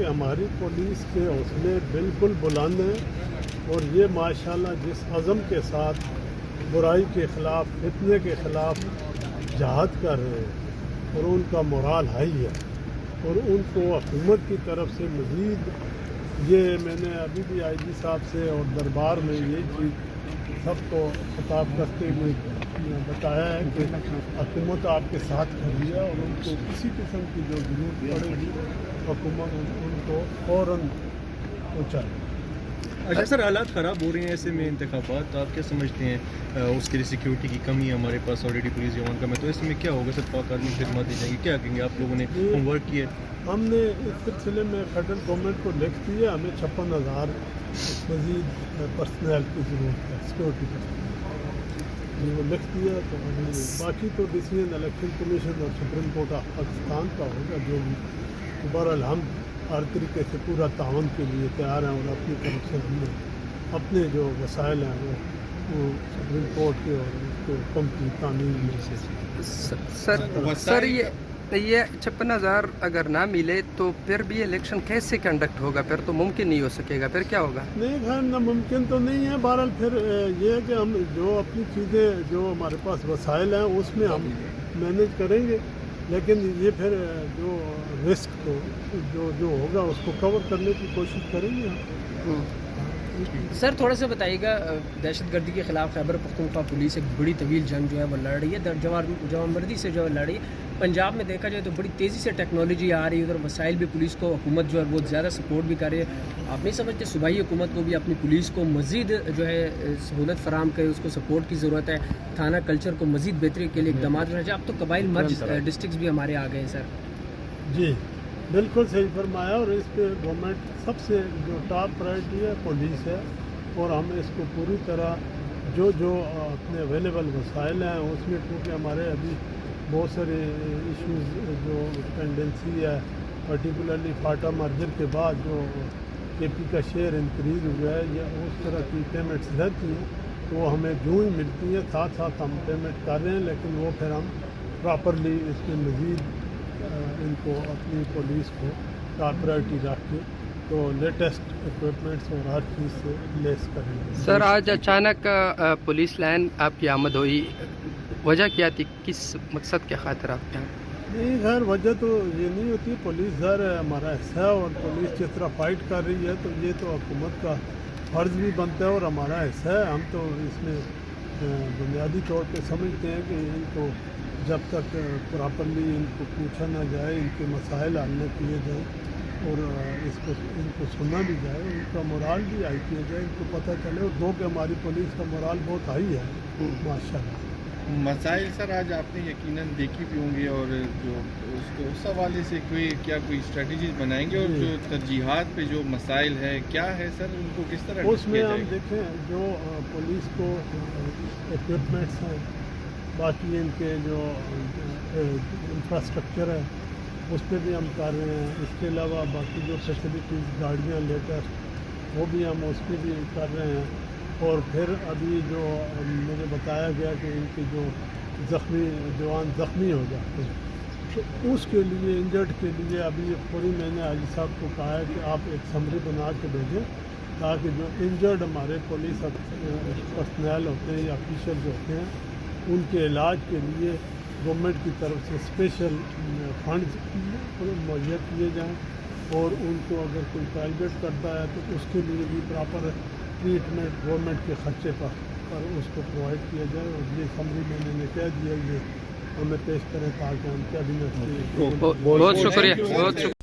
کہ ہماری پولیس کے حوصلے بالکل بلند ہیں اور یہ ماشاءاللہ جس عزم کے ساتھ برائی کے خلاف فتنے کے خلاف جہاد کر رہے ہیں اور ان کا مورال ہائی ہے اور ان کو حکومت کی طرف سے مزید یہ میں نے ابھی بھی آئی جی صاحب سے اور دربار میں یہ چیز سب کو خطاب کرتے ہوئے بتایا ہے کہ حکومت آپ کے ساتھ کھڑی ہے اور ان کو کسی قسم کی جو ضرورت پڑے گی حکومت ان کو فوراً پہنچائے۔ اچھا سر، حالات خراب ہو رہے ہیں ایسے میں انتخابات، تو آپ کیا سمجھتے ہیں اس کے لیے سیکیورٹی کی کمی ہے ہمارے پاس آلریڈی پولیس جوان کا میں، تو اس میں کیا ہوگا سر؟ پاک آرمی خدمات دی جائیں گی، کیا کہیں گے؟ آپ لوگوں نے ہوم ورک کیا ہے؟ ہم نے اس سلسلے میں فیڈرل گورنمنٹ کو لکھ دیا، ہمیں 56,000 مزید پرسنل کی ضرورت ہے سیکورٹی پر، وہ لکھ دیا تو باقی تو ڈیسیژن الیکشن کمیشن اور سپریم کورٹ آف پاکستان کا ہوگا جو بھی۔ بہرحال ہم ہر طریقے سے پورا تعاون کے لیے تیار ہیں اور اپنی طرف سے ہم نے اپنے جو وسائل ہیں وہ سپریم کورٹ کے اور اس کے حکم کی تعمیل میں سر یہ 56,000 اگر نہ ملے تو پھر بھی الیکشن کیسے کنڈکٹ ہوگا؟ پھر تو ممکن نہیں ہو سکے گا، پھر کیا ہوگا؟ نہیں خیر ناممکن تو نہیں ہے، بہرحال پھر یہ ہے کہ ہم جو اپنی چیزیں جو ہمارے پاس وسائل ہیں اس میں ہم مینیج کریں گے، لیکن یہ پھر جو رسک تو جو ہوگا اس کو کور کرنے کی کوشش کریں گے ہم۔ سر تھوڑا سا بتائیے گا، دہشت گردی کے خلاف خیبر پختونخوا پولیس ایک بڑی طویل جنگ جو ہے وہ لڑ رہی ہے، جوانمردی سے جو لڑ رہی ہے۔ پنجاب میں دیکھا جائے تو بڑی تیزی سے ٹیکنالوجی آ رہی ہے، ادھر وسائل بھی پولیس کو حکومت جو ہے وہ زیادہ سپورٹ بھی کر رہی ہے۔ آپ نہیں سمجھتے صوبائی حکومت کو بھی اپنی پولیس کو مزید جو ہے سہولت فراہم کرے، اس کو سپورٹ کی ضرورت ہے، تھانہ کلچر کو مزید بہتری کے لیے اقدامات ہونے چاہیے؟ اب تو قبائل مرج ڈسٹرکٹس بھی ہمارے آ گئے ہیں سر۔ جی بالکل صحیح فرمایا، اور اس پہ گورنمنٹ سب سے جو ٹاپ پرائرٹی ہے پولیس ہے، اور ہم اس کو پوری طرح جو اپنے اویلیبل وسائل ہیں اس میں، کیونکہ ہمارے ابھی بہت سارے ایشوز جو پینڈنسی ہے، پرٹیکولرلی فاٹا مرجر کے بعد جو کے پی کا شیئر انکریز ہوا ہے یا اس طرح کی پیمنٹس رہتی ہیں تو وہ ہمیں جو ہی ملتی ہیں، ساتھ ساتھ ہم پیمنٹ کر رہے ہیں، لیکن وہ پھر ہم پراپرلی اس میں مزید ان کو اپنی پولیس کو ٹاپ پرائرٹی رکھ کے تو لیٹسٹ اکوپمنٹس اور ہر چیز سے لیس کریں گے۔ سر آج اچانک پولیس لائن آپ کی آمد ہوئی، وجہ کیا تھی؟ کس مقصد کے خاطر آپ کے یہاں؟ نہیں خیر وجہ تو یہ نہیں ہوتی، پولیس ظاہر ہے ہمارا حصہ ہے اور پولیس جس طرح فائٹ کر رہی ہے تو یہ تو حکومت کا فرض بھی بنتا ہے اور ہمارا حصہ ہے۔ ہم تو اس میں بنیادی طور پہ سمجھتے ہیں کہ ان کو جب تک پراپرلی ان کو پوچھا نہ جائے، ان کے مسائل حل نہ کیے جائیں اور ان کو سنا بھی جائے، ان کا مورال بھی ہائی کیا جائے، ان کو پتہ چلے اور دو کہ ہماری پولیس کا مورال بہت ہائی ہے ماشاءاللہ۔ مسائل سر آج آپ نے یقیناً دیکھی بھی ہوں گی، اور جو اس حوالے سے کوئی اسٹریٹجیز بنائیں گے، اور جو ترجیحات پہ جو مسائل ہے کیا ہے سر، ان کو کس طرح اس میں ہم دیکھیں جو پولیس کو اکوپمنٹس ہیں، باقی ان کے جو انفراسٹرکچر ہے اس پہ بھی ہم کر رہے ہیں، اس کے علاوہ باقی جو فیسلٹیز گاڑیاں لیٹسٹ وہ بھی ہم اس پہ بھی کر رہے ہیں، اور پھر ابھی جو مجھے بتایا گیا کہ ان کے جو جوان زخمی ہو جاتے ہیں تو اس کے لیے انجرڈ کے لیے ابھی پوری میں نے حاجی صاحب کو کہا ہے کہ آپ ایک سمری بنا کے بھیجیں تاکہ جو انجرڈ ہمارے پولیس پرسنل ہوتے ہیں یا آفیشرز ہوتے ہیں ان کے علاج کے لیے گورنمنٹ کی طرف سے اسپیشل فنڈز مہیا کیے جائیں، اور ان کو اگر کوئی پرائیویٹ کرتا ہے تو اس کے لیے بھی پراپر ٹریٹمنٹ گورنمنٹ کے خرچے پر اس کو پرووائڈ کیا جائے، اور یہ سمری میں نے کہہ دیا یہ ہمیں پیش کریں تاکہ ہم کیبنٹ سے بہت شکریہ، بہت شکریہ۔